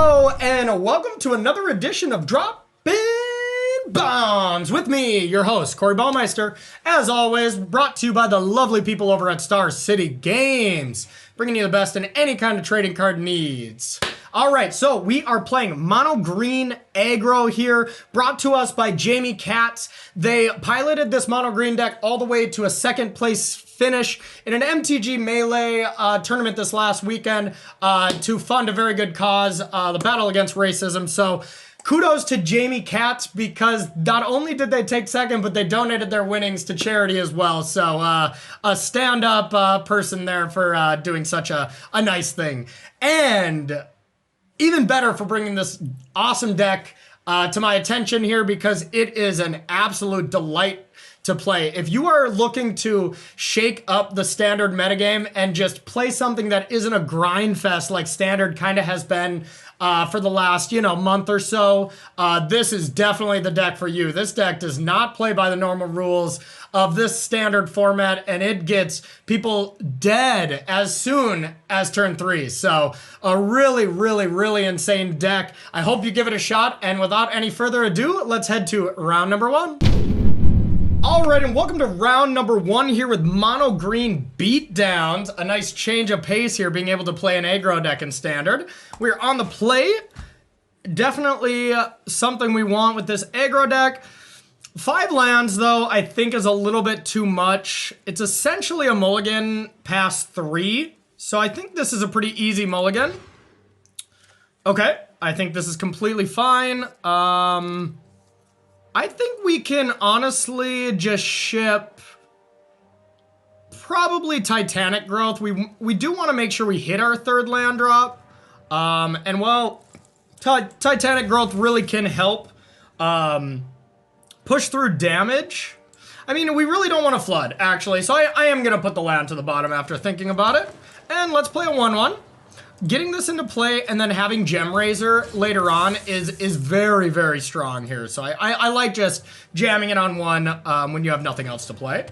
Hello and welcome to another edition of Droppin Baums with me, your host, Corey Baumeister. As always, brought to you by the lovely people over at Star City Games, bringing you the best in any kind of trading card needs. Alright, so we are playing Mono Green Aggro here, brought to us by Jamie Katz. They piloted this Mono Green deck all the way to a second place finish in an MTG Melee tournament this last weekend to fund a very good cause, the battle against racism. So kudos to Jamie Katz, because not only did they take second, but they donated their winnings to charity as well. So a stand-up person there for doing such a nice thing. And even better for bringing this awesome deck to my attention here, because it is an absolute delight to play. If you are looking to shake up the standard metagame and just play something that isn't a grind fest like standard kind of has been for the last, month or so, this is definitely the deck for you. This deck does not play by the normal rules of this standard format, and it gets people dead as soon as turn 3. So a really, really, really insane deck. I hope you give it a shot, and without any further ado, let's head to round number 1. Alright, and welcome to round number 1 here with Mono Green Beatdowns. A nice change of pace here, being able to play an aggro deck in standard. We're on the play. Definitely something we want with this aggro deck. 5 lands, though, I think is a little bit too much. It's essentially a mulligan past 3, so I think this is a pretty easy mulligan. Okay, I think this is completely fine. I think we can honestly just ship probably Titanic Growth. We do want to make sure we hit our 3rd land drop. And well, Titanic Growth really can help push through damage. I mean, we really don't want to flood, actually. So I am going to put the land to the bottom after thinking about it. And let's play a 1/1. Getting this into play and then having Gem Razor later on is very, very strong here. So I like just jamming it on 1 when you have nothing else to play.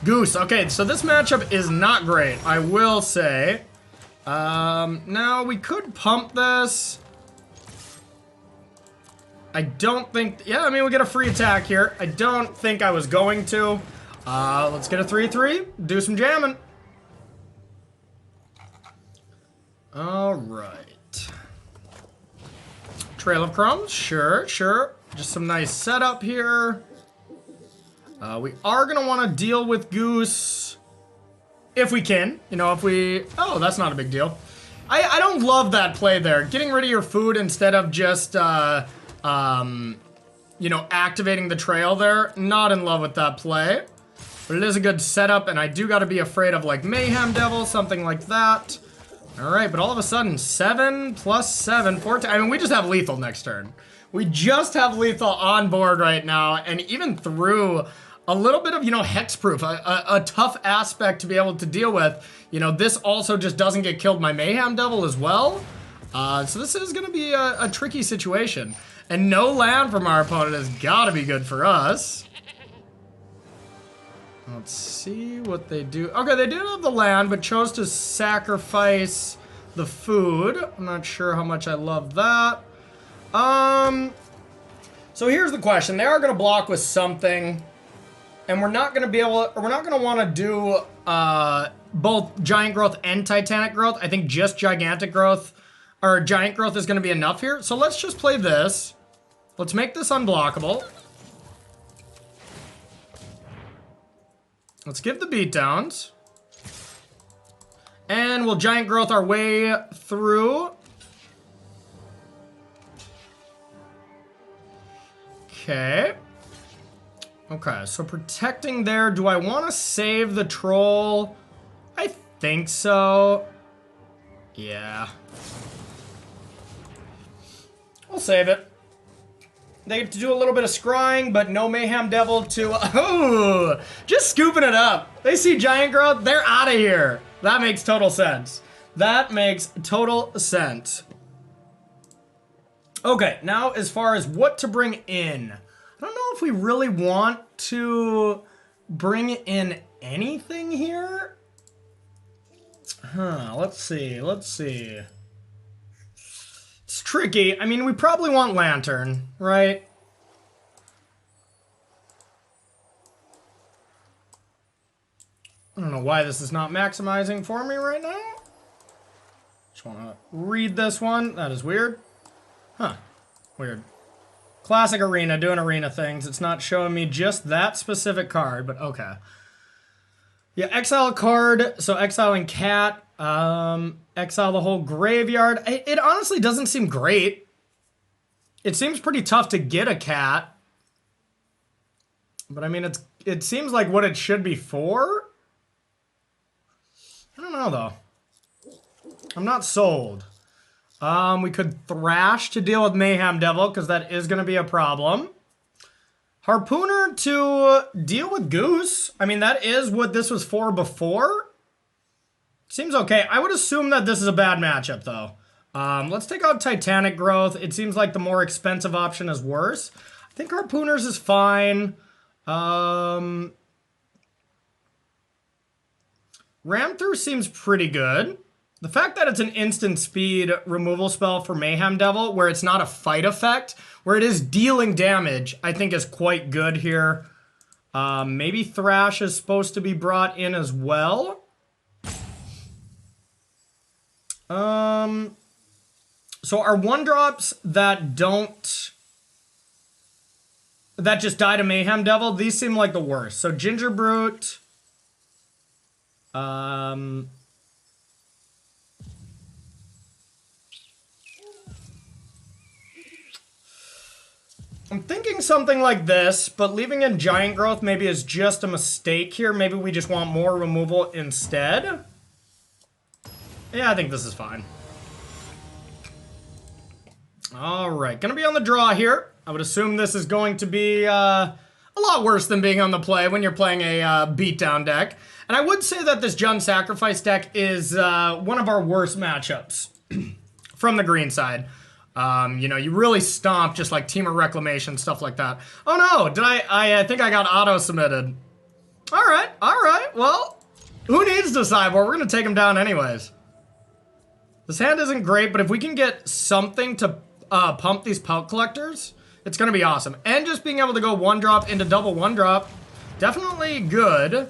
Goose. Okay, so this matchup is not great, I will say. Now, we could pump this. I don't think... Yeah, I mean, we get a free attack here. I don't think I was going to. Let's get a 3/3. Do some jamming. All right. Trail of Crumbs, sure. Just some nice setup here. We are gonna want to deal with Goose if we can. If we... Oh, that's not a big deal. I don't love that play there. Getting rid of your food instead of just, activating the trail there. Not in love with that play. But it is a good setup, and I do got to be afraid of, like, Mayhem Devil, something like that. Alright, but all of a sudden, 7 plus 7, 14. I mean, we just have lethal next turn. We just have lethal on board right now, and even through a little bit of, hexproof, a tough aspect to be able to deal with. This also just doesn't get killed by Mayhem Devil as well. So this is going to be a tricky situation. And no land from our opponent has got to be good for us. Let's see what they do. Okay, they did have the land, but chose to sacrifice the food. I'm not sure how much I love that. So here's the question. They are going to block with something, and we're not going to be able to, we're not going to want to do both Giant Growth and Titanic Growth. I think just Gigantic Growth, or Giant Growth is going to be enough here. So let's just play this. Let's make this unblockable. Let's give the beatdowns. And we'll Giant Growth our way through. Okay. Okay, so protecting there. Do I want to save the troll? I think so. Yeah. We'll save it. They get to do a little bit of scrying, but no Mayhem Devil to... Oh! Just scooping it up. They see Giant Growth, they're out of here. That makes total sense. That makes total sense. Okay, now as far as what to bring in. I don't know if we really want to bring in anything here. Let's see. It's tricky. I mean, we probably want Lantern, right? I don't know why this is not maximizing for me right now. Just want to read this one. That is weird. Huh. Weird. Classic Arena, doing Arena things. It's not showing me just that specific card, but okay. Yeah, exile a card. So exiling Cat. Exile the whole graveyard. It honestly doesn't seem great. It seems pretty tough to get a Cat. But I mean, it seems like what it should be for. I don't know, though. I'm not sold. We could Thrash to deal with Mayhem Devil, because that is going to be a problem. Harpooner to deal with Goose. I mean, that is what this was for before. Seems okay. I would assume that this is a bad matchup, though. Let's take out Titanic Growth. It seems like the more expensive option is worse. I think Harpooners is fine. Ram Through seems pretty good. The fact that it's an instant speed removal spell for Mayhem Devil, where it's not a fight effect, where it is dealing damage, I think is quite good here. Maybe Thrash is supposed to be brought in as well. So our 1-drops that just die to Mayhem Devil, these seem like the worst. So Ginger Brute. I'm thinking something like this, but leaving in Giant Growth maybe is just a mistake here. Maybe we just want more removal instead. Yeah, I think this is fine. Alright, gonna be on the draw here. I would assume this is going to be a lot worse than being on the play when you're playing a beatdown deck. And I would say that this Jund Sacrifice deck is one of our worst matchups from the green side. You know, you really stomp just like Team of Reclamation, stuff like that. Oh no, did I think I got auto-submitted. Alright, well, who needs the sideboard? We're gonna take him down anyways. This hand isn't great, but if we can get something to pump these Pelt Collectors, it's gonna be awesome. And just being able to go 1-drop into double 1-drop, definitely good.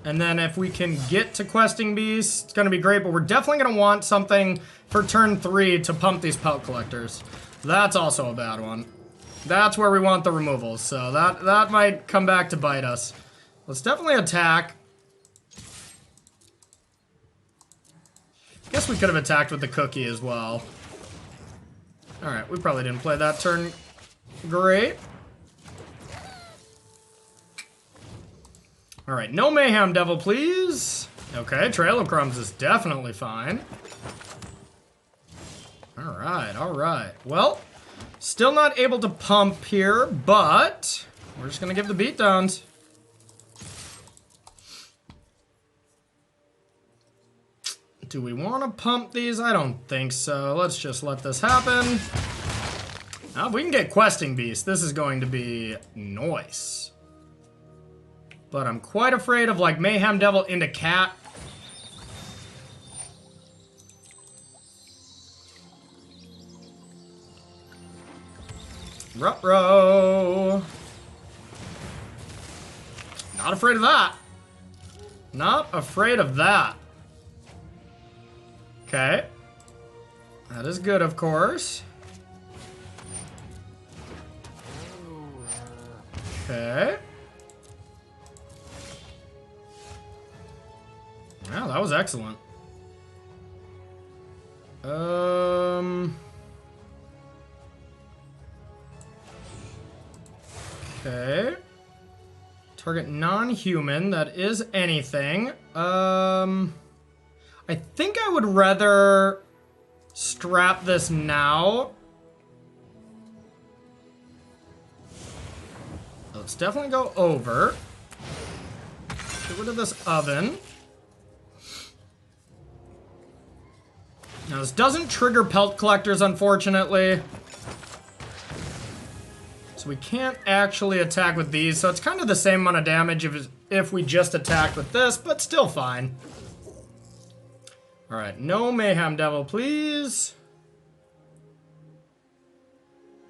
And then if we can get to Questing Beast, it's going to be great, but we're definitely going to want something for turn 3 to pump these Pelt Collectors. That's also a bad one. That's where we want the removals, so that might come back to bite us. Let's definitely attack. Guess we could have attacked with the cookie as well. Alright, we probably didn't play that turn great. Alright, no Mayhem Devil, please. Okay, Trail of Crumbs is definitely fine. Alright. Well, still not able to pump here, but we're just gonna give the beatdowns. Do we want to pump these? I don't think so. Let's just let this happen. Now, if we can get Questing Beast, this is going to be nice. But I'm quite afraid of, like, Mayhem Devil into Cat. Ruh-roh. Not afraid of that. Not afraid of that. Okay. That is good, of course. Okay. Wow, that was excellent. Okay. Target non-human, that is anything. I think I would rather strap this now. Let's definitely go over. Get rid of this oven. Now this doesn't trigger Pelt Collectors, unfortunately. So we can't actually attack with these, so it's kind of the same amount of damage if we just attacked with this, but still fine. Alright, no Mayhem Devil, please.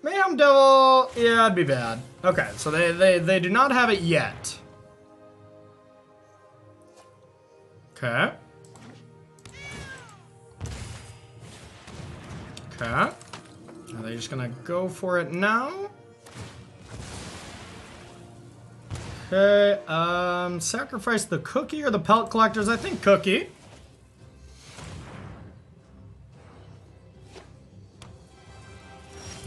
Mayhem Devil, yeah, it'd be bad. Okay, so they do not have it yet. Okay. Okay. Are they just gonna go for it now? Okay, sacrifice the cookie or the pelt collectors? I think cookie.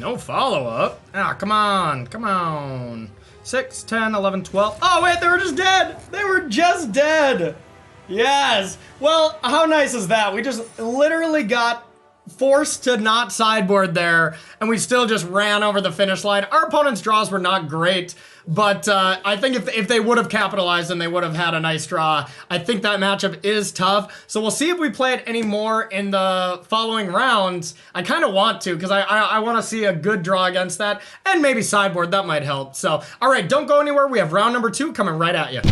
No follow-up. Ah, come on, come on. 6, 10, 11, 12. Oh, wait, they were just dead. They were just dead. Yes. Well, how nice is that? We just literally got forced to not sideboard there, and we still just ran over the finish line. Our opponent's draws were not great, but I think if they would have capitalized and they would have had a nice draw, I think that matchup is tough. So we'll see if we play it any more in the following rounds. I kind of want to, because I want to see a good draw against that, and maybe sideboard, that might help. So, all right, don't go anywhere. We have round number 2 coming right at you.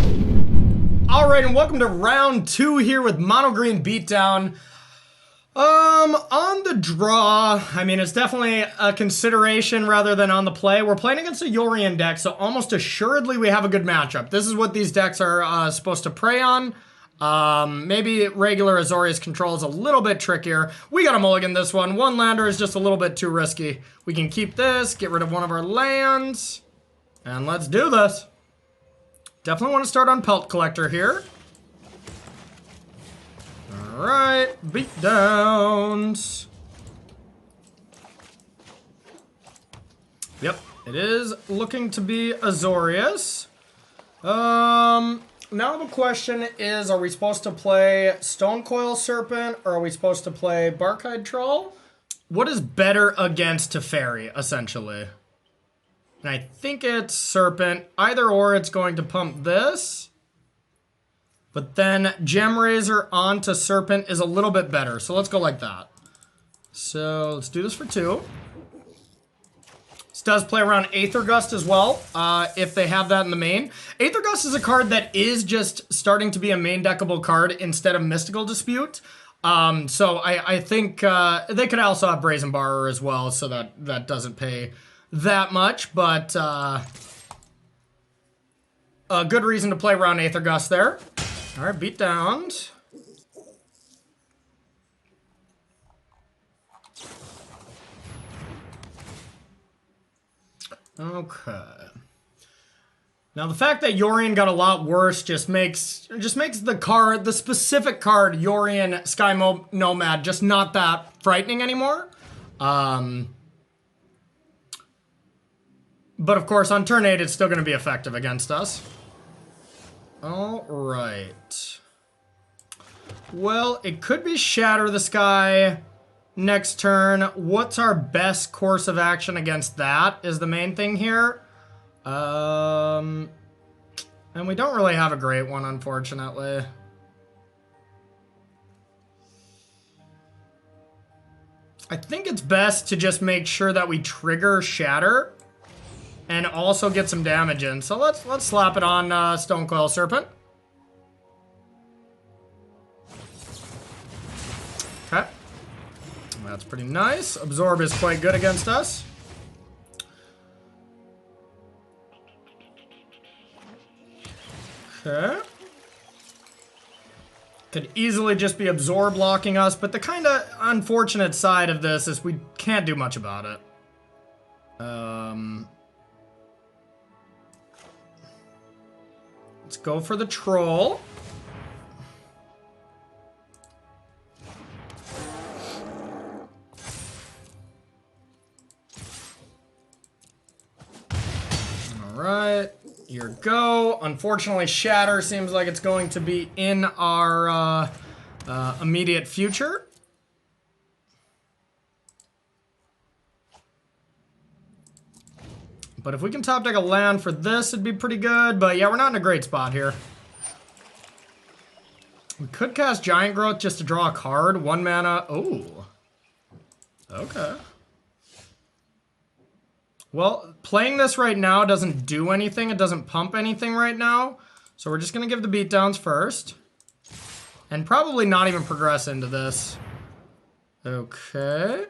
All right, and welcome to round 2 here with Mono Green Beatdown. On the draw, I mean, it's definitely a consideration rather than on the play. We're playing against a Yorion deck, so almost assuredly we have a good matchup. This is what these decks are supposed to prey on. Maybe regular Azorius control is a little bit trickier. We got a mulligan this one. One lander is just a little bit too risky. We can keep this, get rid of one of our lands, and let's do this. Definitely want to start on Pelt Collector here. Alright, beatdowns. Yep, it is looking to be Azorius. Now the question is, are we supposed to play Stonecoil Serpent or are we supposed to play Barkhide Troll? What is better against Teferi, essentially? And I think it's Serpent. Either or, it's going to pump this. But then Gem Razor onto Serpent is a little bit better. So let's go like that. So let's do this for 2. This does play around Aether Gust as well, if they have that in the main. Aether Gust is a card that is just starting to be a main deckable card instead of Mystical Dispute. So I think they could also have Brazen Barrer as well, so that doesn't pay that much. But a good reason to play around Aether Gust there. All right, beatdowns. Okay. Now the fact that Yorion got a lot worse just makes the specific card Yorion Sky Nomad just not that frightening anymore. But of course on turn 8 it's still going to be effective against us. All right. Well, it could be Shatter the Sky next turn. What's our best course of action against that is the main thing here. And we don't really have a great one, unfortunately. I think it's best to just make sure that we trigger Shatter and also get some damage in. So let's slap it on Stonecoil Serpent. Okay. That's pretty nice. Absorb is quite good against us. Okay. Could easily just be Absorb blocking us, but the kind of unfortunate side of this is we can't do much about it. Let's go for the Troll. Alright, here we go. Unfortunately, Shatter seems like it's going to be in our immediate future. But if we can top deck a land for this, it'd be pretty good. But yeah, we're not in a great spot here. We could cast Giant Growth just to draw a card. 1 mana. Oh. Okay. Well, playing this right now doesn't do anything. It doesn't pump anything right now. So we're just going to give the beatdowns first. And probably not even progress into this. Okay.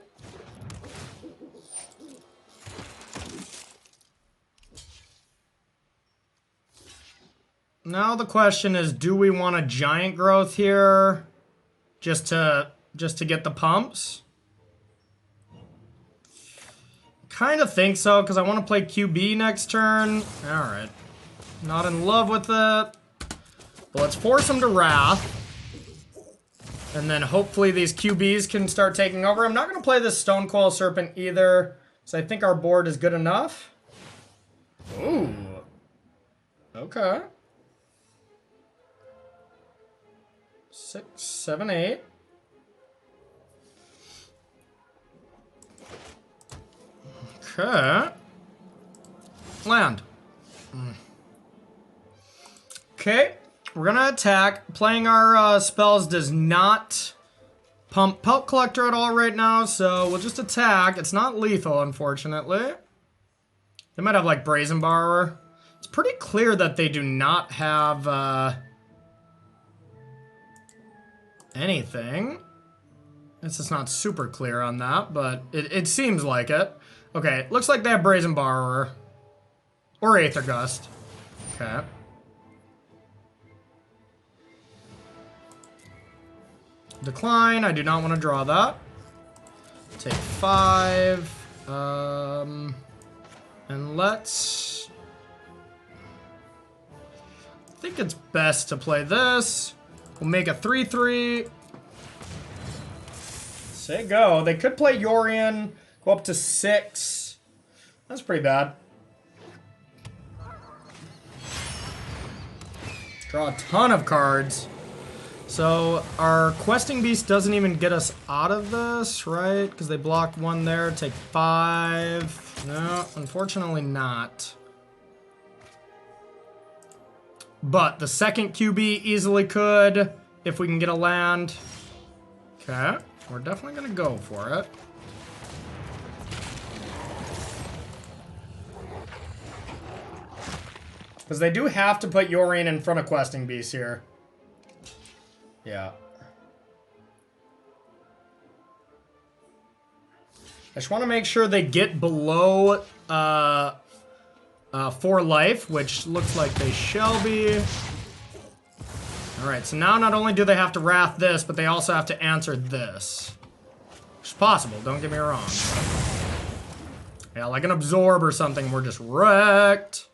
Now the question is, do we want a giant growth here just to get the pumps? Kind of think so, because I want to play QB next turn. All right. Not in love with it. But let's force him to Wrath. And then hopefully these QBs can start taking over. I'm not going to play this Stone Coil Serpent either, because I think our board is good enough. Ooh. Okay. 6, 7, 8. Okay. Land. Okay. We're gonna attack. Playing our spells does not pump Pelt Collector at all right now, so we'll just attack. It's not lethal, unfortunately. They might have, like, Brazen Borrower. It's pretty clear that they do not have, anything. It's just not super clear on that, but it seems like it. Okay, looks like they have Brazen Borrower. Or Aether Gust. Okay. Decline, I do not want to draw that. Take 5. And let's... I think it's best to play this. We'll make a 3-3. Say go. They could play Yorion, go up to 6. That's pretty bad. Draw a ton of cards. So our Questing Beast doesn't even get us out of this, right? Because they block 1 there, take 5. No, unfortunately not. But the second QB easily could, if we can get a land. Okay, we're definitely gonna go for it. Because they do have to put Yorion in front of Questing Beast here. Yeah. I just want to make sure they get below 4 life, which looks like they shall be. Alright, so now not only do they have to Wrath this, but they also have to answer this. Which is possible, don't get me wrong. Yeah, like an Absorb or something, we're just wrecked.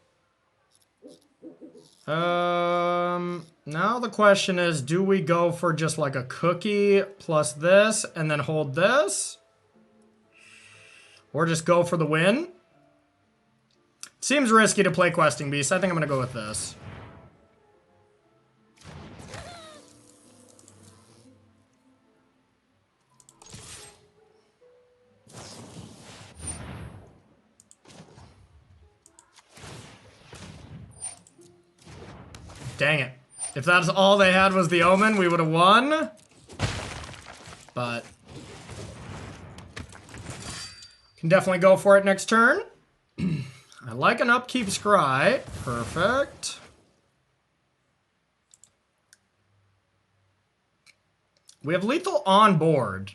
Now the question is, do we go for just like a cookie plus this and then hold this? Or just go for the win? Seems risky to play Questing Beast. I think I'm gonna go with this. Dang it. If that's all they had was the Omen, we would have won. But can definitely go for it next turn. I like an Upkeep Scry. Perfect. We have lethal on board.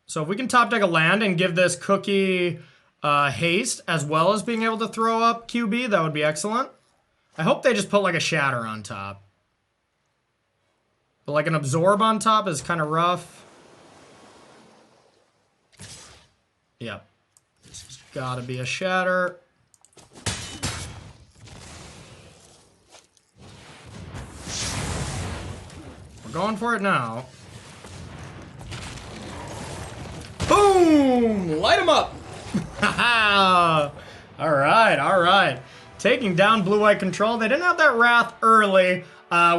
So if we can top deck a land and give this cookie haste as well as being able to throw up QB, that would be excellent. I hope they just put like a Shatter on top. But like an Absorb on top is kind of rough. Yep. This has got to be a Shatter. We're going for it now. Boom! Light them up! Alright, alright. Taking down Blue-White Control. They didn't have that Wrath early,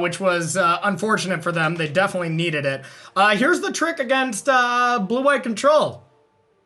which was unfortunate for them. They definitely needed it. Here's the trick against Blue-White Control.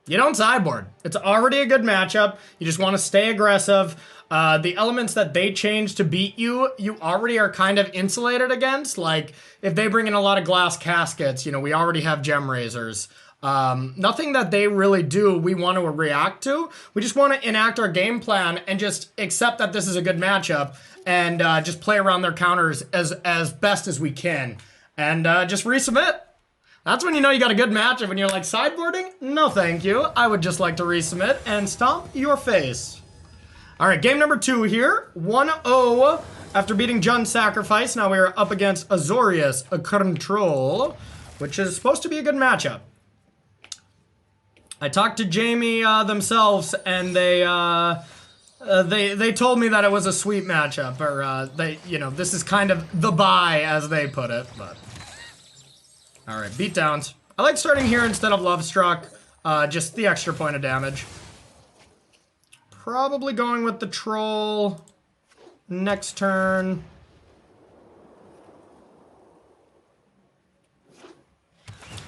You don't sideboard. It's already a good matchup. You just want to stay aggressive. The elements that they change to beat you, you already are kind of insulated against. Like, if they bring in a lot of Glass Caskets, you know, we already have Gem Razors. Nothing that they really do we want to react to. We just want to enact our game plan and just accept that this is a good matchup and just play around their counters as best as we can. And just resubmit. That's when you know you got a good matchup. When you're like, sideboarding? No thank you. I would just like to resubmit and stomp your face. All right, game number 2 here. 1-0 after beating Jun's Sacrifice. Now we are up against Azorius, a control, which is supposed to be a good matchup. I talked to Jamie themselves, and they told me that it was a sweet matchup, or this is kind of the buy, as they put it. But all right, beatdowns. I like starting here instead of Love Struck, just the extra point of damage. Probably going with the troll next turn.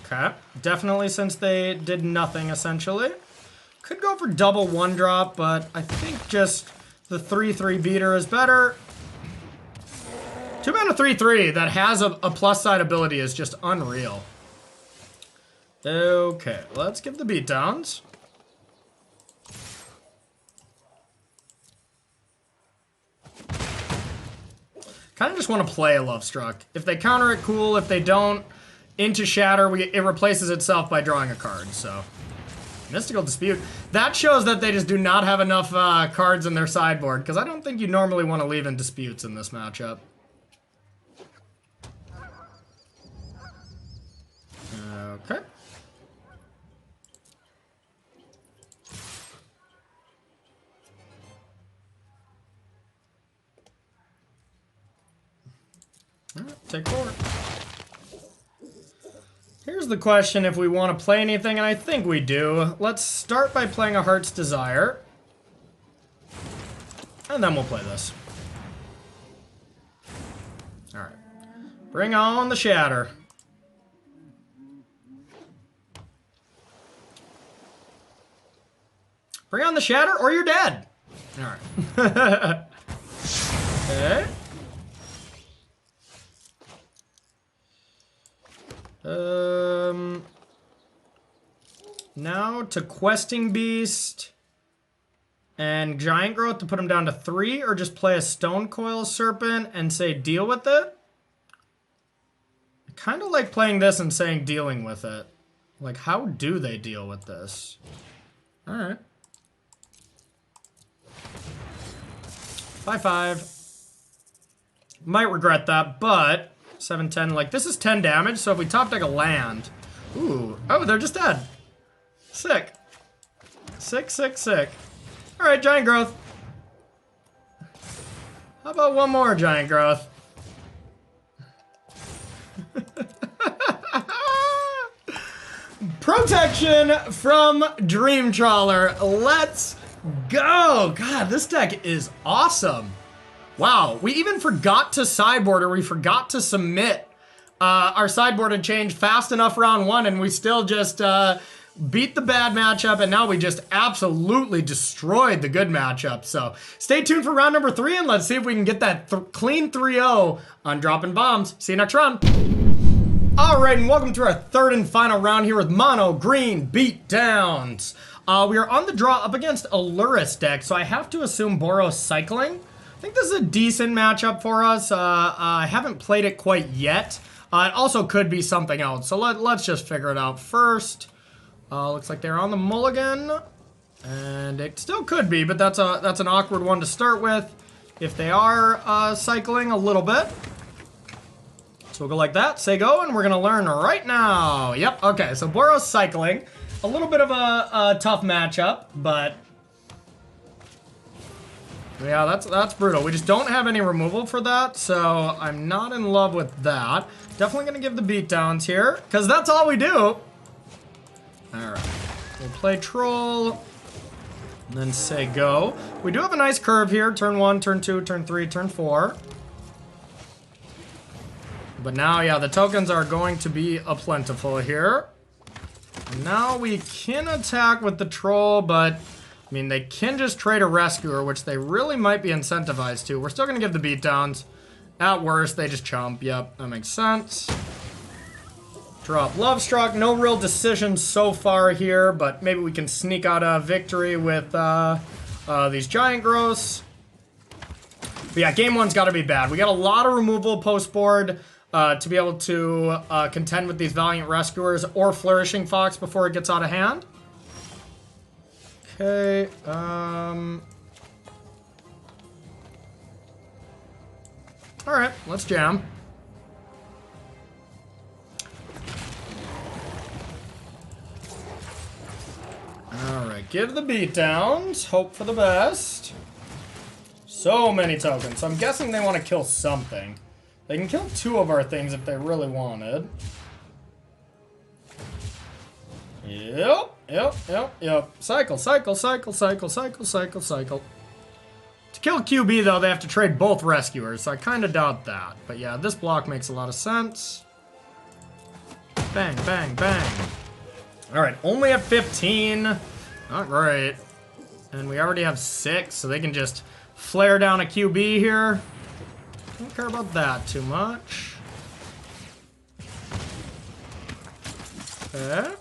Okay, definitely since they did nothing, essentially. Could go for double 1-drop, but I think just the 3/3 beater is better. 2-mana 3/3 that has a plus side ability is just unreal. Okay, let's give the beatdowns. Kind of just want to play a Love Struck. If they counter it, cool. If they don't, into Shatter, it replaces itself by drawing a card, so. Mystical Dispute. That shows that they just do not have enough cards in their sideboard, because I don't think you normally want to leave in disputes in this matchup. Okay. All right, take 4. Here's the question if we want to play anything, and I think we do. Let's start by playing a Heart's Desire. And then we'll play this. Alright. Bring on the Shatter. Bring on the Shatter or you're dead. Alright. Okay. Now to Questing Beast and Giant Growth to put him down to 3, or just play a Stone Coil Serpent and say deal with it. I kind of like playing this and saying dealing with it. Like, how do they deal with this? Alright. 5/5. Might regret that, but 7/10, like this is 10 damage, so if we top deck a land. Ooh, oh, they're just dead. Sick. Sick. Alright, Giant Growth. How about one more Giant Growth? Protection from Dream Trawler. Let's go. God, this deck is awesome. Wow, we even forgot to sideboard, or we forgot to submit our sideboard had changed fast enough round 1, and we still just beat the bad matchup, and now we just absolutely destroyed the good matchup. So stay tuned for round number 3, and let's see if we can get that clean 3-0 on Droppin Baums. See you next round. All right, and welcome to our 3rd and final round here with Mono Green Beatdowns. We are on the draw up against a Lurrus deck, so I have to assume Boros cycling. I think this is a decent matchup for us. I haven't played it quite yet. It also could be something else, so let's just figure it out first. Looks like they're on the mulligan, and it still could be, but that's an awkward one to start with if they are cycling a little bit. So we'll go like that, say go, and we're gonna learn right now. Yep, okay, so Boros cycling. A little bit of a tough matchup, but yeah, that's brutal. We just don't have any removal for that, so I'm not in love with that. Definitely gonna give the beatdowns here, because that's all we do. Alright, we'll play Troll, and then say go. We do have a nice curve here, turn 1, turn 2, turn 3, turn 4. But now, yeah, the tokens are going to be plentiful here. And now we can attack with the Troll, but I mean, they can just trade a Rescuer, which they really might be incentivized to. We're still going to give the beatdowns. At worst, they just chump. Yep, that makes sense. Drop Love Struck. No real decisions so far here, but maybe we can sneak out a victory with these Giant Growths. But yeah, game one's got to be bad. We got a lot of removal post board to be able to contend with these Valiant Rescuers or Flourishing Fox before it gets out of hand. Okay, alright, let's jam. Alright, give the beatdowns. Hope for the best. So many tokens. So I'm guessing they want to kill something. They can kill 2 of our things if they really wanted. Yep. Cycle. To kill QB, though, they have to trade both Rescuers, so I kind of doubt that. But yeah, this block makes a lot of sense. Bang, bang, bang. Alright, only at 15. Not great. And we already have 6, so they can just flare down a QB here. Don't care about that too much. Okay.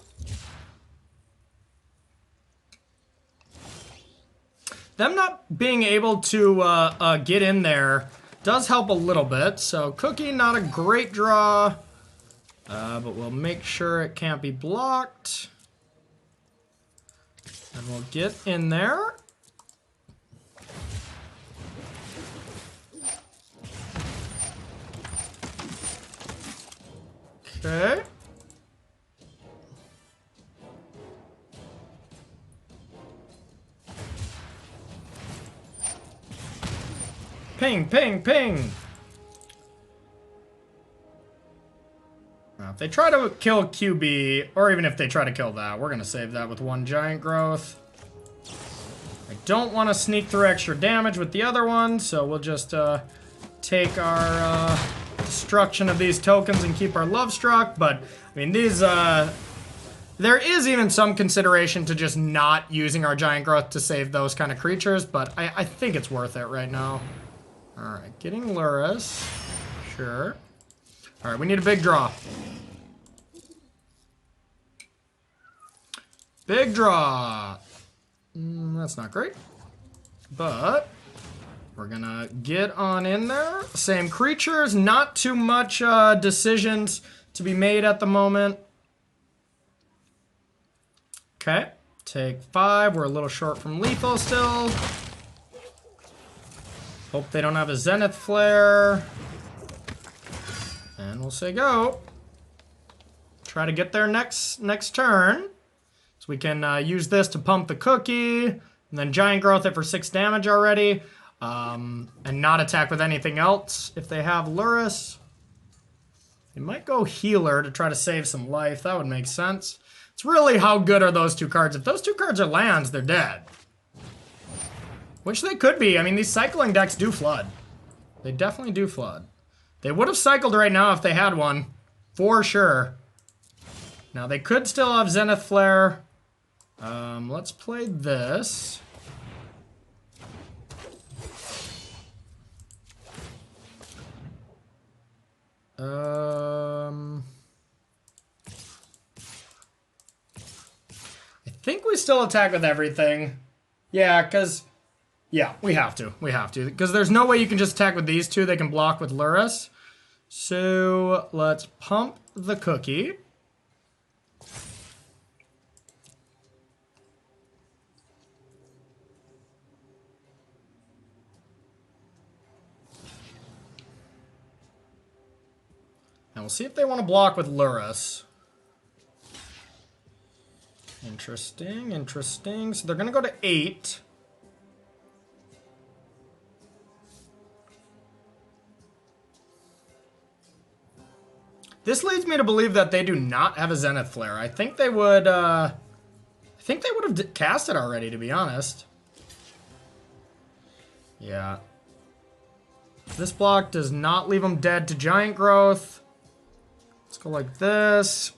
Them not being able to get in there does help a little bit. So Cookie, not a great draw. But we'll make sure it can't be blocked. And we'll get in there. Okay. Ping, ping, ping. Now, if they try to kill QB, or even if they try to kill that, we're going to save that with 1 Giant Growth. I don't want to sneak through extra damage with the other one, so we'll just take our destruction of these tokens and keep our Love Struck. But, I mean, these... there is even some consideration to just not using our Giant Growth to save those kind of creatures, but I think it's worth it right now. Alright, getting Lurrus. Sure. Alright, we need a big draw. Big draw. That's not great. But we're gonna get on in there. Same creatures, not too much decisions to be made at the moment. Okay, take 5. We're a little short from lethal still. Hope they don't have a Zenith Flare. And we'll say go. Try to get there next turn. So we can use this to pump the Cookie. And then Giant Growth it for 6 damage already. And not attack with anything else if they have Lurrus. They might go Healer to try to save some life. That would make sense. It's really how good are those 2 cards. If those 2 cards are lands, they're dead. Which they could be. I mean, these cycling decks do flood. They definitely do flood. They would have cycled right now if they had one. For sure. Now, they could still have Zenith Flare. Let's play this. I think we still attack with everything. Yeah, because... Yeah, we have to. We have to. Because there's no way you can just attack with these 2. They can block with Lurrus. So, let's pump the Cookie. And we'll see if they want to block with Lurrus. Interesting, interesting. So they're going to go to 8. This leads me to believe that they do not have a Zenith Flare. I think they would, have cast it already, to be honest. Yeah. This block does not leave them dead to Giant Growth. Let's go like this.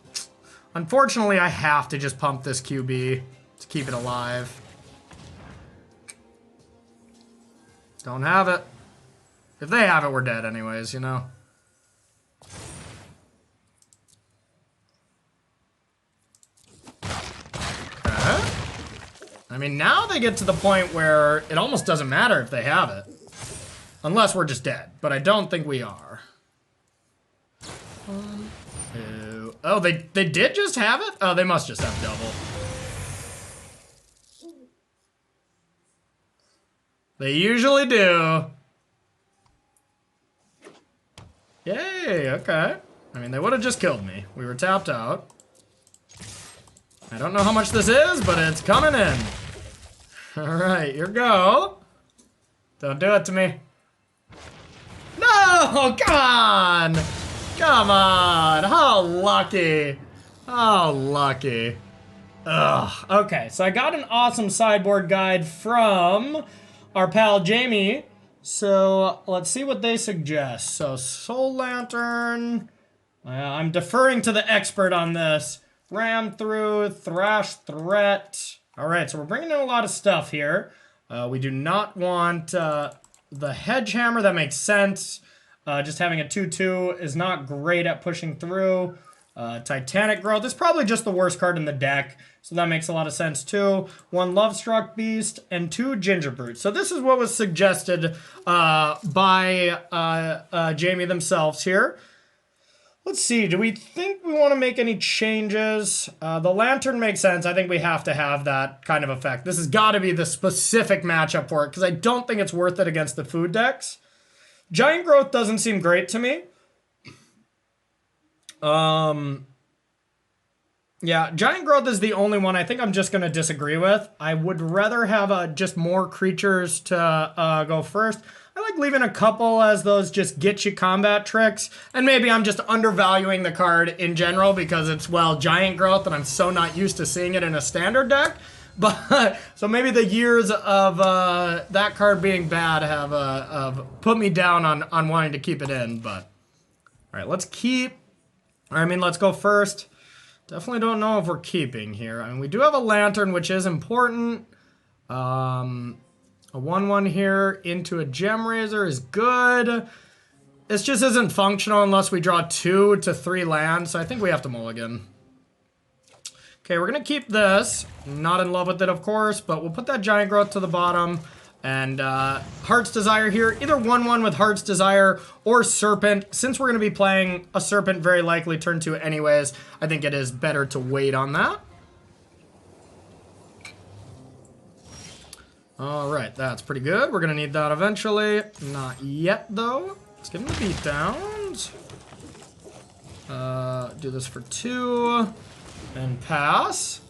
Unfortunately, I have to just pump this QB to keep it alive. Don't have it. If they have it, we're dead anyways, you know. I mean, now they get to the point where it almost doesn't matter if they have it. Unless we're just dead, but I don't think we are. 1, 2... Oh, they did just have it? Oh, they must just have double. They usually do. Yay, okay. I mean, they would have just killed me. We were tapped out. I don't know how much this is, but it's coming in. Alright, here we go. Don't do it to me. No! Come on! Come on! How lucky! How lucky. Ugh. Okay, so I got an awesome sideboard guide from our pal Jamie. So let's see what they suggest. So Soul Lantern. I'm deferring to the expert on this. Ram through, Thrash Threat. Alright, so we're bringing in a lot of stuff here. We do not want the Hedge Hammer. That makes sense. Just having a 2/2 is not great at pushing through. Titanic Growth is probably just the worst card in the deck, so that makes a lot of sense too. 1 Lovestruck Beast and 2 Ginger Brute. So this is what was suggested by Jamie themselves here. Let's see, do we think we want to make any changes? The Lantern makes sense. I think we have to have that kind of effect. This has got to be the specific matchup for it, because I don't think it's worth it against the food decks. Giant Growth doesn't seem great to me. Yeah, Giant Growth is the only one I think I'm just going to disagree with. I would rather have just more creatures to go first. I like leaving a couple as those just get you combat tricks. And maybe I'm just undervaluing the card in general because it's, well, Giant Growth and I'm so not used to seeing it in a standard deck. But so maybe the years of that card being bad have put me down on wanting to keep it in. But all right, let's keep. I mean, let's go first. Definitely don't know if we're keeping here. I mean, we do have a Lantern, which is important. A 1/1 here into a Gem Razor is good. This just isn't functional unless we draw 2 to 3 lands, so I think we have to mulligan. Okay, we're gonna keep this. Not in love with it, of course, but we'll put that Giant Growth to the bottom. And Heart's Desire here, either 1/1 with Heart's Desire or Serpent. Since we're gonna be playing a Serpent very likely turn 2 anyways, I think it is better to wait on that. All right, that's pretty good. We're gonna need that eventually. Not yet though. Let's give him the beatdowns. Do this for 2 and pass.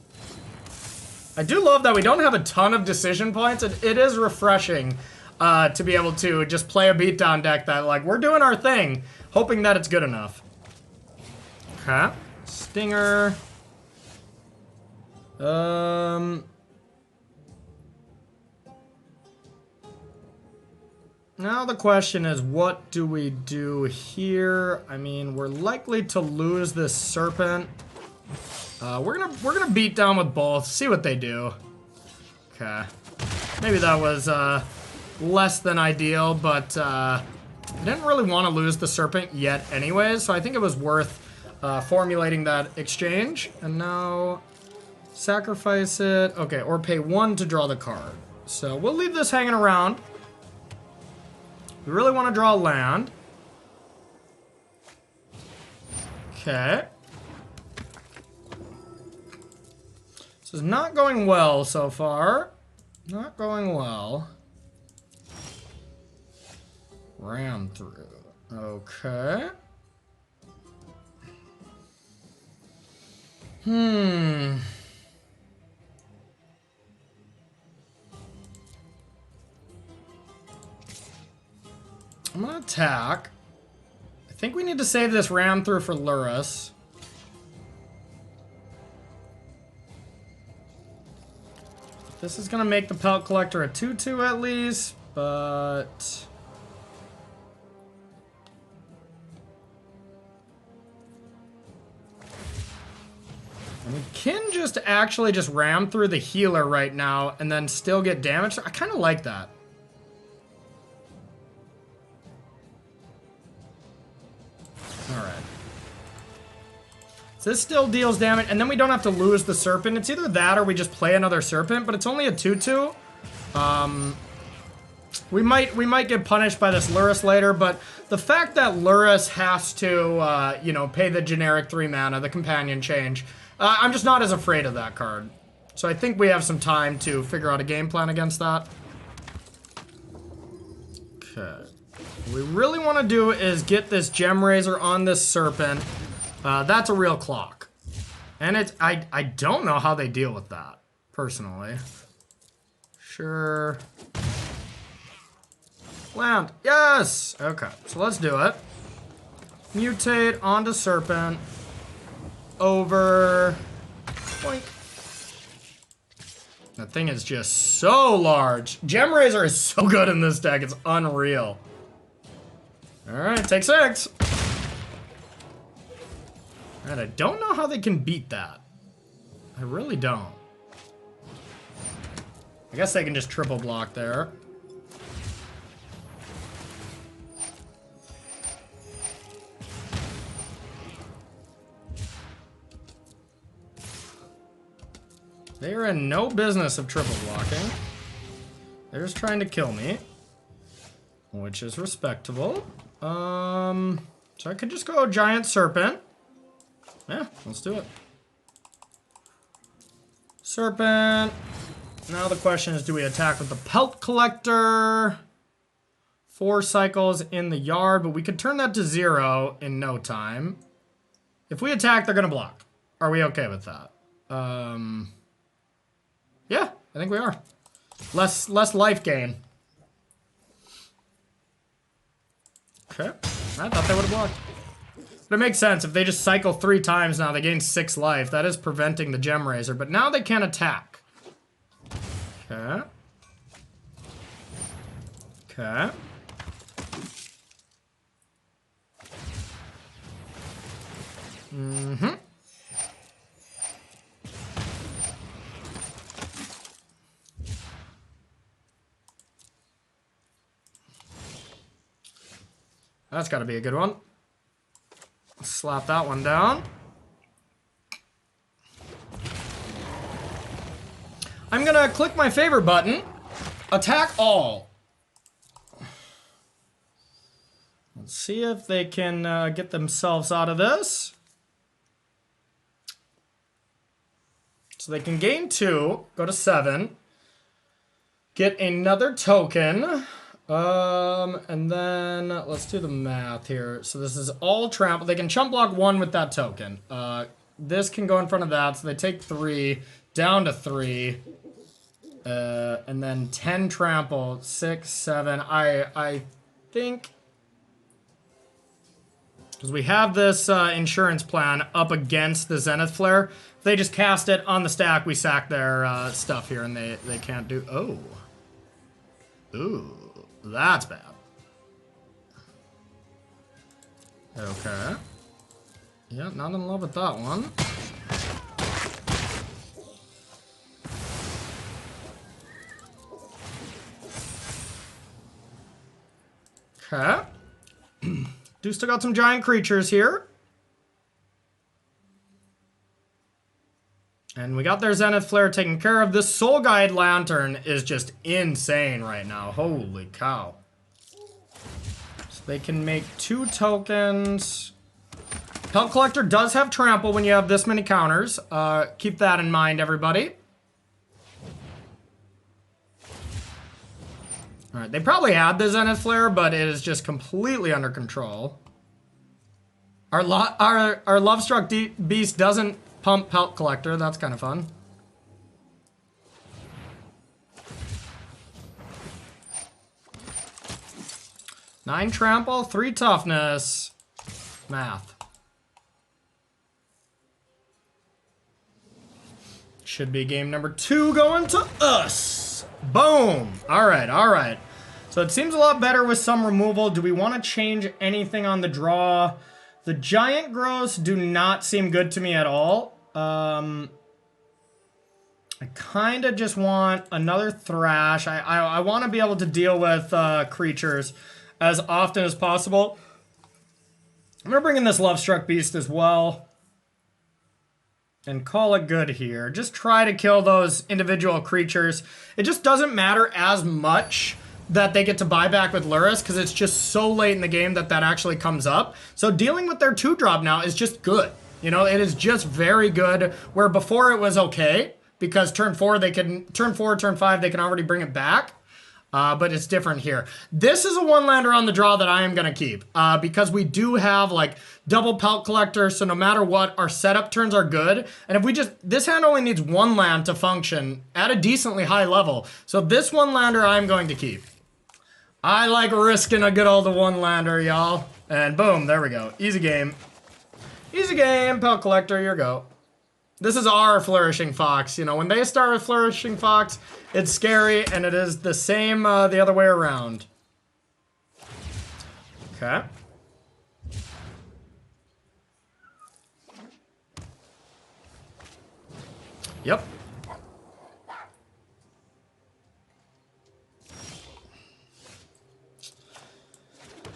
I do love that we don't have a ton of decision points. It is refreshing to be able to just play a beatdown deck that, like, we're doing our thing, hoping that it's good enough. Okay. Stinger. Now the question is, what do we do here? I mean, we're likely to lose this Serpent. We're gonna beat down with both, see what they do. Okay. Maybe that was less than ideal, but I didn't really want to lose the Serpent yet anyways, so I think it was worth formulating that exchange. And now sacrifice it. Okay, or pay 1 to draw the card. So we'll leave this hanging around. We really want to draw land. Okay. This is not going well so far. Not going well. Ram through. Okay. I'm gonna attack. I think we need to save this ram through for Lurrus. This is gonna make the Pelt Collector a 2/2 at least, but... And we can just actually just ram through the healer right now and then still get damaged. I kind of like that. So this still deals damage, and then we don't have to lose the Serpent. It's either that or we just play another Serpent, but it's only a 2/2. We might get punished by this Lurrus later, but the fact that Lurrus has to, you know, pay the generic 3 mana, the companion change, I'm just not as afraid of that card. So I think we have some time to figure out a game plan against that. Okay. What we really want to do is get this Gem Razor on this Serpent. That's a real clock. And it's, I don't know how they deal with that, personally. Sure. Land. Yes! Okay, so let's do it. Mutate onto Serpent. Over. Boink. That thing is just so large. Gem Razor is so good in this deck, it's unreal. Alright, take 6. And I don't know how they can beat that. I really don't. I guess they can just triple block there. They are in no business of triple blocking. They're just trying to kill me, which is respectable. So I could just go Giant Serpent. Yeah, let's do it. Serpent. Now the question is, do we attack with the Pelt Collector? 4 cycles in the yard, but we could turn that to 0 in no time. If we attack, they're gonna block. Are we okay with that? Yeah, I think we are. Less life gain. Okay, I thought they would have blocked. But it makes sense. If they just cycle 3 times now, they gain 6 life. That is preventing the Gem Razor, but now they can't attack. Okay. Okay. Mm-hmm. That's got to be a good one. Slap that one down. I'm gonna click my favorite button. Attack all. Let's see if they can get themselves out of this. So they can gain 2, go to 7. Get another token. And then let's do the math here. So this is all trample. They can chump block 1 with that token. This can go in front of that, so they take 3, down to 3. And then 10 trample, 6, 7. I think, because we have this insurance plan up against the Zenith Flare. If they just cast it on the stack, we sack their stuff here, and they can't do. Oh. Ooh. That's bad. Okay. Yeah, not in love with that one. Okay. Do still got some giant creatures here. And we got their Zenith Flare taken care of. This Soul Guide Lantern is just insane right now. Holy cow. So they can make 2 tokens. Pelt Collector does have trample when you have this many counters. Keep that in mind, everybody. Alright, they probably had the Zenith Flare, but it is just completely under control. Our Lovestruck Beast doesn't pump Pelt Collector. That's kind of fun. Nine trample, 3 toughness. Math. Should be game number 2 going to us. Boom. All right, all right. So it seems a lot better with some removal. Do we want to change anything on the draw? The giant growths do not seem good to me at all. I kind of just want another Thrash. I want to be able to deal with creatures as often as possible. I'm going to bring in this Lovestruck Beast as well. and call it good here. Just try to kill those individual creatures. It just doesn't matter as much that they get to buy back with Lurrus because it's just so late in the game that that actually comes up. So dealing with their 2-drop now is just good. You know, it is just very good, where before it was okay because turn 4, turn 5, they can already bring it back. But it's different here. This is a 1-lander on the draw that I am going to keep because we do have like double Pelt Collector, so no matter what, our setup turns are good. And if we just, this hand only needs 1 land to function at a decently high level. So this 1-lander I'm going to keep. I like risking a good old 1-lander, y'all. And boom, there we go. Easy game. Easy game, Pelt Collector, here you go. This is our Flourishing Fox. You know, when they start with Flourishing Fox, it's scary, and it is the same the other way around. Okay. Yep.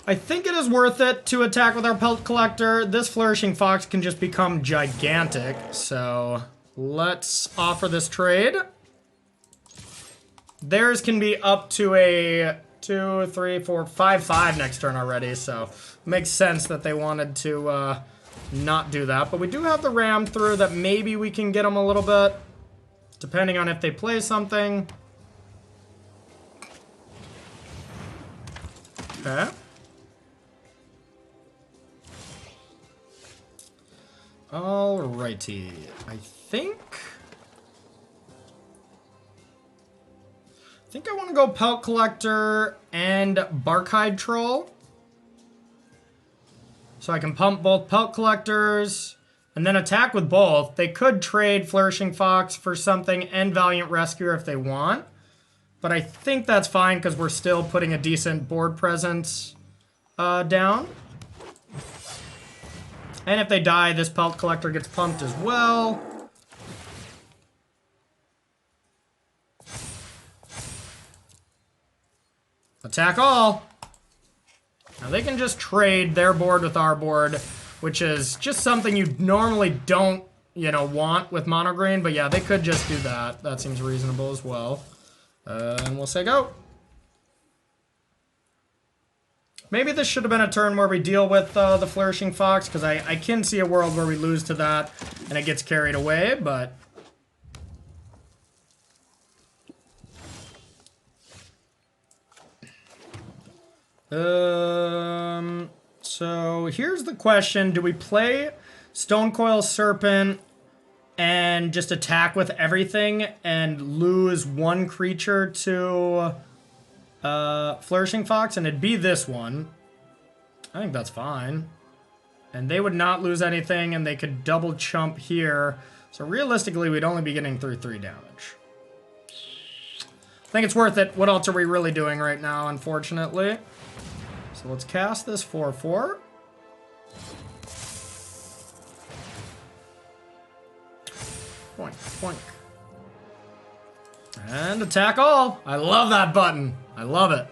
I think it is worth it to attack with our Pelt Collector. This Flourishing Fox can just become gigantic, so let's offer this trade. Theirs can be up to a 2, 3, 4, 5, 5 next turn already, so makes sense that they wanted to not do that. But we do have the ram through that maybe we can get them a little bit, depending on if they play something. Okay. Alrighty, I think I want to go Pelt Collector and Barkhide Troll. So I can pump both Pelt Collectors and then attack with both. They could trade Flourishing Fox for something and Valiant Rescuer if they want. But I think that's fine because we're still putting a decent board presence down. And if they die, this Pelt Collector gets pumped as well. Attack all. Now they can just trade their board with our board, which is just something you normally don't, you know, want with mono green. But yeah, they could just do that. That seems reasonable as well. And we'll say go. Maybe this should have been a turn where we deal with the Flourishing Fox, because I can see a world where we lose to that and it gets carried away, but... So here's the question. Do we play Stonecoil Serpent and just attack with everything and lose one creature to Flourishing Fox? And it'd be this one. I think that's fine. And they would not lose anything, and they could double chump here. So realistically, we'd only be getting through 3 damage. I think it's worth it. What else are we really doing right now, unfortunately? So let's cast this 4/4. Boink, boink. And attack all. I love that button. I love it.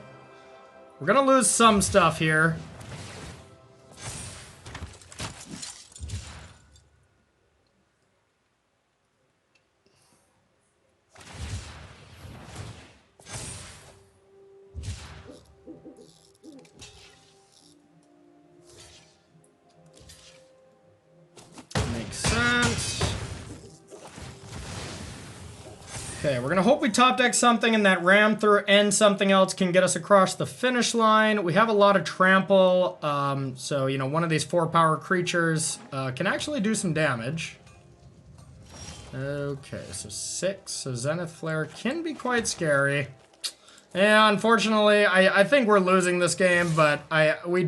We're gonna lose some stuff here. Makes sense. Okay, we're gonna hope we top deck something and that ram through and something else can get us across the finish line. We have a lot of trample, so you know, one of these 4-power creatures can actually do some damage. Okay, so 6. So Zenith Flare can be quite scary. Yeah, unfortunately, I think we're losing this game, but we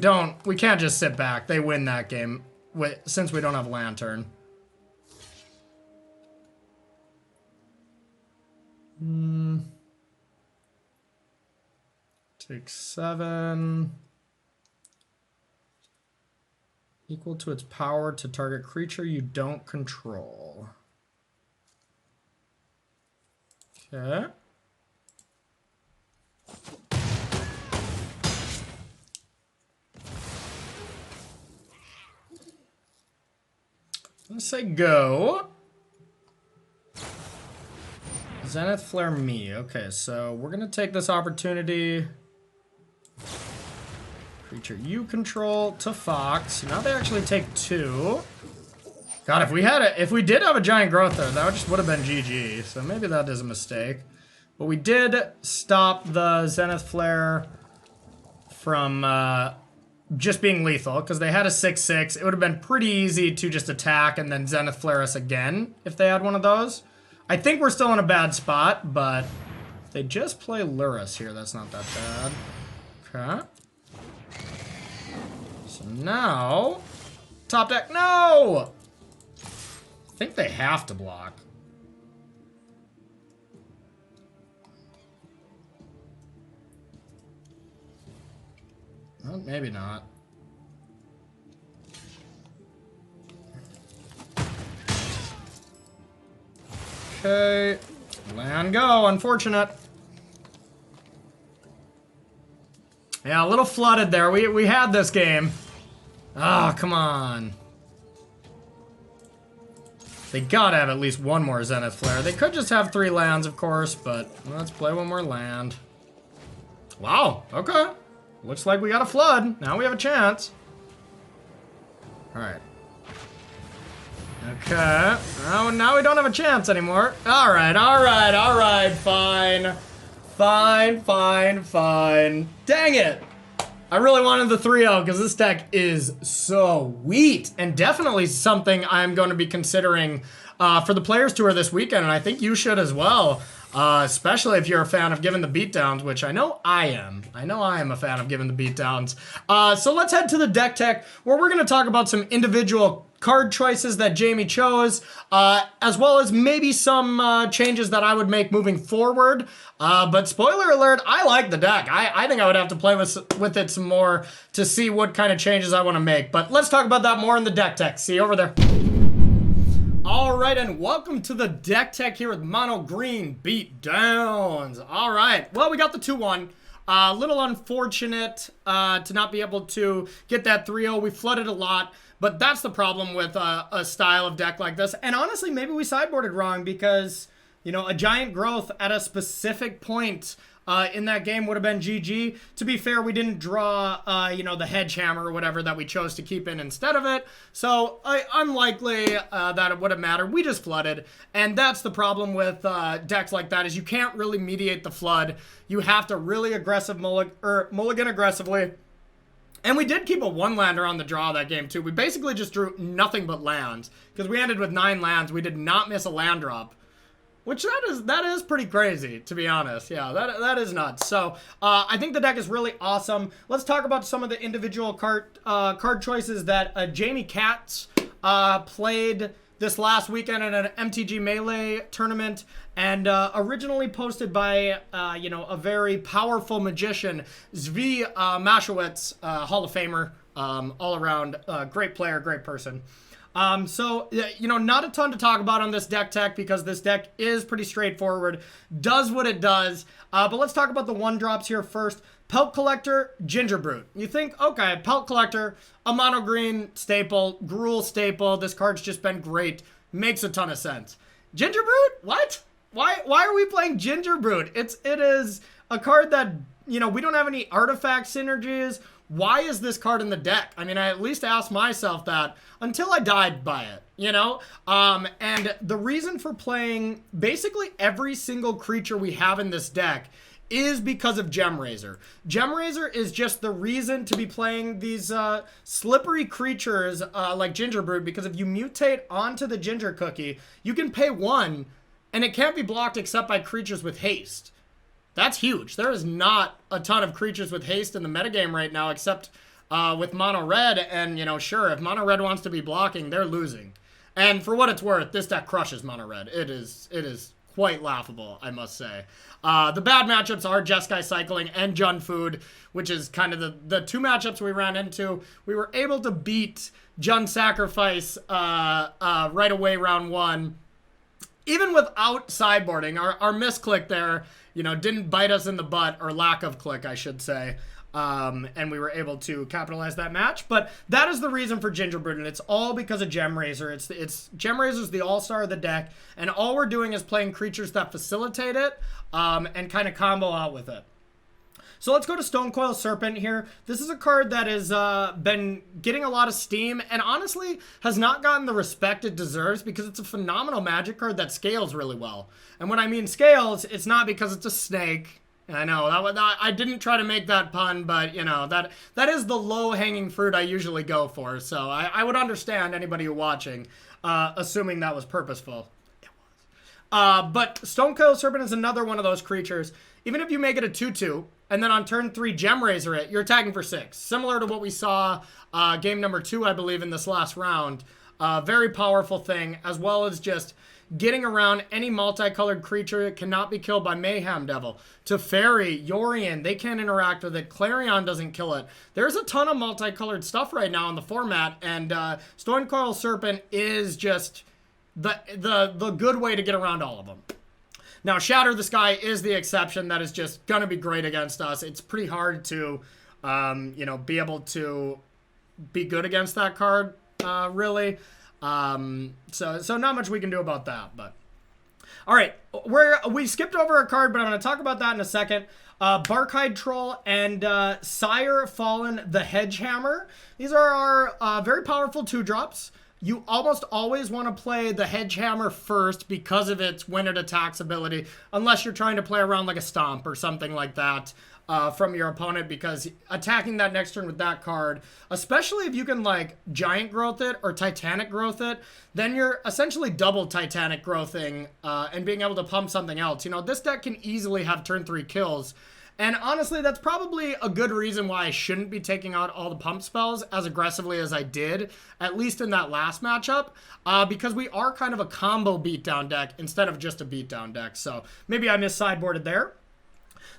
can't just sit back. They win that game since we don't have Lantern. Take 7. Equal to its power to target creature you don't control. Okay. Let's say go. Zenith Flare me. Okay, so we're going to take this opportunity. Creature you control to Fox. Now they actually take 2. God, if we did have a giant growth there, that just would have been GG. So maybe that is a mistake. But we did stop the Zenith Flare from just being lethal, because they had a 6/6. It would have been pretty easy to just attack and then Zenith Flare us again if they had one of those. I think we're still in a bad spot, but if they just play Lurrus here, that's not that bad. Okay. So now, top deck, no! I think they have to block. Well, maybe not. Okay. Land go. Unfortunate. Yeah, a little flooded there. We had this game. Ah, oh, come on. They gotta have at least one more Zenith Flare. They could just have 3 lands, of course, but let's play one more land. Wow, okay. Looks like we got a flood. Now we have a chance. Alright. Okay. Oh, now we don't have a chance anymore. Alright, alright, alright. Fine. Fine, fine, fine. Dang it. I really wanted the 3-0 because this deck is sweet and definitely something I'm going to be considering for the Players Tour this weekend, and I think you should as well, especially if you're a fan of giving the beatdowns, which I know I am. I know I am a fan of giving the beatdowns. So let's head to the deck tech, where we're going to talk about some individual card choices that Jamie chose, as well as maybe some changes that I would make moving forward. But spoiler alert, I like the deck. I think I would have to play with it some more to see what kind of changes I want to make. But let's talk about that more in the deck tech. See you over there. All right, and welcome to the deck tech here with Mono Green Beatdowns. All right, well, we got the 2-1. A little unfortunate to not be able to get that 3-0. We flooded a lot. But that's the problem with a style of deck like this. And honestly, maybe we sideboarded wrong because, you know, a giant growth at a specific point in that game would have been GG. To be fair, we didn't draw, you know, the hedge hammer or whatever that we chose to keep in instead of it. So unlikely that it would have mattered. We just flooded. And that's the problem with decks like that, is you can't really mediate the flood. You have to really mulligan aggressively. And we did keep a 1-lander on the draw that game, too. We basically just drew nothing but lands, because we ended with 9 lands. We did not miss a land drop, which that is pretty crazy, to be honest. Yeah, that is nuts. So I think the deck is really awesome. Let's talk about some of the individual card choices that Jamie Katz played this last weekend in an MTG Melee tournament, and originally posted by, you know, a very powerful magician, Zvi Mashowitz, Hall of Famer, all around, great player, great person. So, you know, not a ton to talk about on this deck tech because this deck is pretty straightforward, does what it does, but let's talk about the 1-drops here first. Pelt Collector, Ginger Brute. You think, okay, Pelt Collector, a mono green staple, Gruul staple, this card's just been great, makes a ton of sense. Ginger Brute? What? Why are we playing Ginger Brute? It is a card that, you know, we don't have any artifact synergies. Why is this card in the deck? I mean, I at least asked myself that until I died by it, you know? And the reason for playing basically every single creature we have in this deck is because of Gemrazor. Gemrazor is just the reason to be playing these slippery creatures like Ginger Brute, because if you mutate onto the Ginger Cookie, you can pay 1, and it can't be blocked except by creatures with haste. That's huge. There is not a ton of creatures with haste in the metagame right now, except with Mono Red, and, you know, sure, if Mono Red wants to be blocking, they're losing. And for what it's worth, this deck crushes Mono Red. It is quite laughable, I must say. The bad matchups are Jeskai Cycling and Jund Food, which is kind of the 2 matchups we ran into. We were able to beat Jund Sacrifice right away round 1, even without sideboarding. Our misclick there, you know, didn't bite us in the butt, or lack of click, I should say. and we were able to capitalize that match. But that is the reason for Gingerbread, and it's all because of Gem Razor. It's Gem Razor's the all-star of the deck, and all we're doing is playing creatures that facilitate it and kind of combo out with it. So let's go to Stonecoil Serpent here. This is a card that has been getting a lot of steam and honestly has not gotten the respect it deserves because it's a phenomenal Magic card that scales really well. And when I mean scales, it's not because it's a snake. I know, I didn't try to make that pun, but, you know, that is the low-hanging fruit I usually go for. So I would understand anybody watching, assuming that was purposeful. It was. But Stonecoil Serpent is another one of those creatures. Even if you make it a 2/2, and then on turn 3 Gem Razor it, you're attacking for 6. Similar to what we saw game number 2, I believe, in this last round. Very powerful thing, as well as just getting around any multicolored creature that cannot be killed by Mayhem Devil. Teferi, Yorion, they can't interact with it. Clarion doesn't kill it. There's a ton of multicolored stuff right now in the format, and Stonecoil Serpent is just the good way to get around all of them. Now, Shatter the Sky is the exception that is just going to be great against us. It's pretty hard to, you know, be able to be good against that card, really. So not much we can do about that, but all right, we skipped over a card, but I'm going to talk about that in a second. Barkhide Troll and Sire Fallen the Hedgehammer. These are our very powerful 2-drops. You almost always want to play the Hedgehammer first because of its when it attacks ability, unless you're trying to play around like a Stomp or something like that from your opponent, because attacking that next turn with that card, especially if you can like Giant Growth it or Titanic Growth it, then you're essentially double Titanic Growthing and being able to pump something else. You know, this deck can easily have turn 3 kills. And honestly, that's probably a good reason why I shouldn't be taking out all the pump spells as aggressively as I did, at least in that last matchup, because we are kind of a combo beatdown deck instead of just a beatdown deck. So maybe I mis-sideboarded there.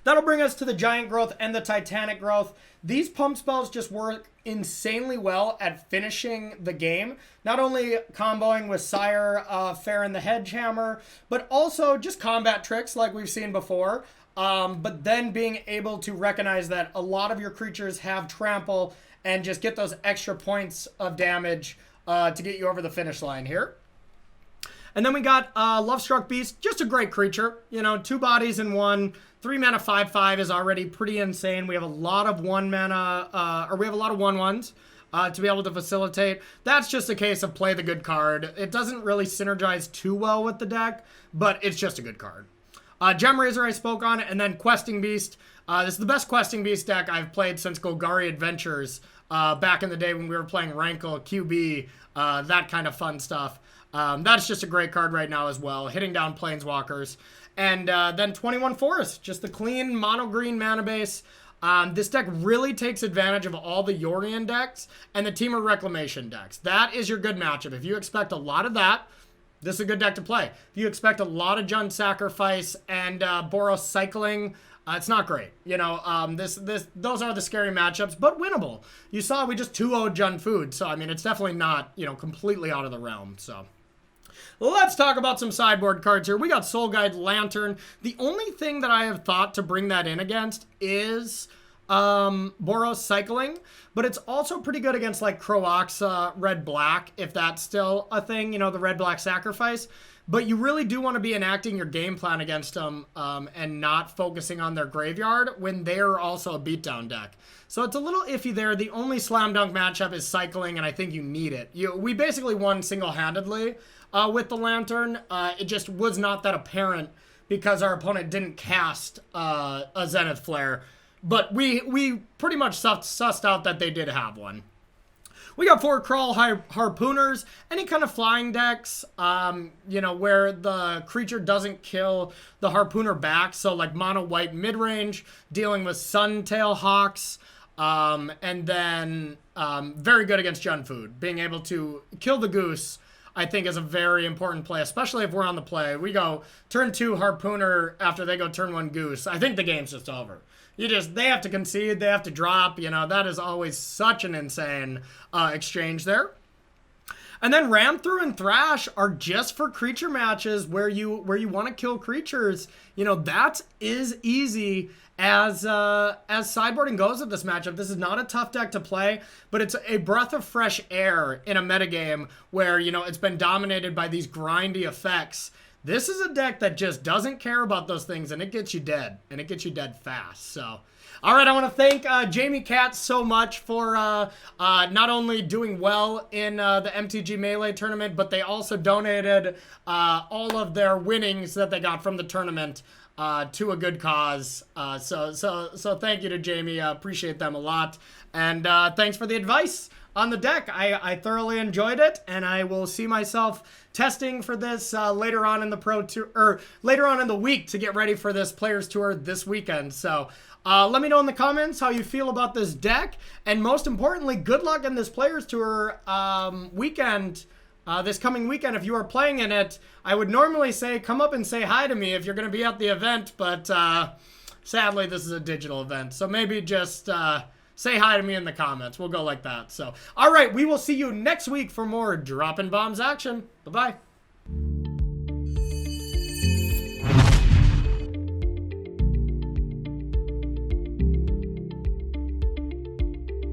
That'll bring us to the Giant Growth and the Titanic Growth. These pump spells just work insanely well at finishing the game. Not only comboing with Sire, Farron the Hedgehammer, but also just combat tricks like we've seen before. But then being able to recognize that a lot of your creatures have trample and just get those extra points of damage to get you over the finish line here. And then we got Lovestruck Beast, just a great creature. You know, 2 bodies in 1. 3 mana 5/5 is already pretty insane. We have a lot of 1 mana, or we have a lot of 1/1s to be able to facilitate. That's just a case of play the good card. It doesn't really synergize too well with the deck, but it's just a good card. Gem Razor I spoke on, and then Questing Beast. This is the best Questing Beast deck I've played since Golgari Adventures back in the day when we were playing Rankle, QB, that kind of fun stuff. That's just a great card right now as well, hitting down Planeswalkers. And then 21 Forest, just the clean mono-green mana base. This deck really takes advantage of all the Yorion decks and the Team of Reclamation decks. That is your good matchup. If you expect a lot of that, this is a good deck to play. If you expect a lot of Jund Sacrifice and Boros cycling, it's not great. You know, those are the scary matchups, but winnable. You saw we just 2-0'd Jund Food, so I mean, it's definitely not, you know, completely out of the realm, so. Let's talk about some sideboard cards here. We got Soul Guide Lantern. The only thing that I have thought to bring that in against is Boros cycling, but it's also pretty good against like Croaxa Red-Black, if that's still a thing, you know, the Red-Black sacrifice. But you really do want to be enacting your game plan against them and not focusing on their graveyard when they're also a beatdown deck. So it's a little iffy there. The only slam dunk matchup is cycling, and I think you need it. We basically won single-handedly with the Lantern. It just was not that apparent because our opponent didn't cast a Zenith Flare. But we pretty much sussed out that they did have one. We got 4 Crawl Harpooners, any kind of flying decks, you know, where the creature doesn't kill the Harpooner back. So like mono white mid-range, dealing with Suntail Hawks, and then very good against Jund Food. Being able to kill the goose, I think, is a very important play, especially if we're on the play. We go turn 2 Harpooner after they go turn 1 Goose. I think the game's just over. They have to concede, they have to drop, you know, that is always such an insane exchange there. And then Ram Through and Thrash are just for creature matches where you want to kill creatures. You know, that is easy as sideboarding goes with this matchup. This is not a tough deck to play, but it's a breath of fresh air in a metagame where, you know, it's been dominated by these grindy effects. This is a deck that just doesn't care about those things, and it gets you dead, and it gets you dead fast. So, all right, I want to thank Jamie Katz so much for not only doing well in the MTG Melee tournament, but they also donated all of their winnings that they got from the tournament to a good cause. So thank you to Jamie. Appreciate them a lot. And thanks for the advice on the deck. I thoroughly enjoyed it, and I will see myself testing for this later on in the Pro Tour, or later on in the week to get ready for this Players Tour this weekend. So let me know in the comments how you feel about this deck, and most importantly, good luck in this Players Tour weekend. This coming weekend, if you are playing in it. I would normally say come up and say hi to me if you're going to be at the event, but sadly this is a digital event, so maybe just say hi to me in the comments. We'll go like that. So, all right, we will see you next week for more Droppin Bombs action. Bye-bye.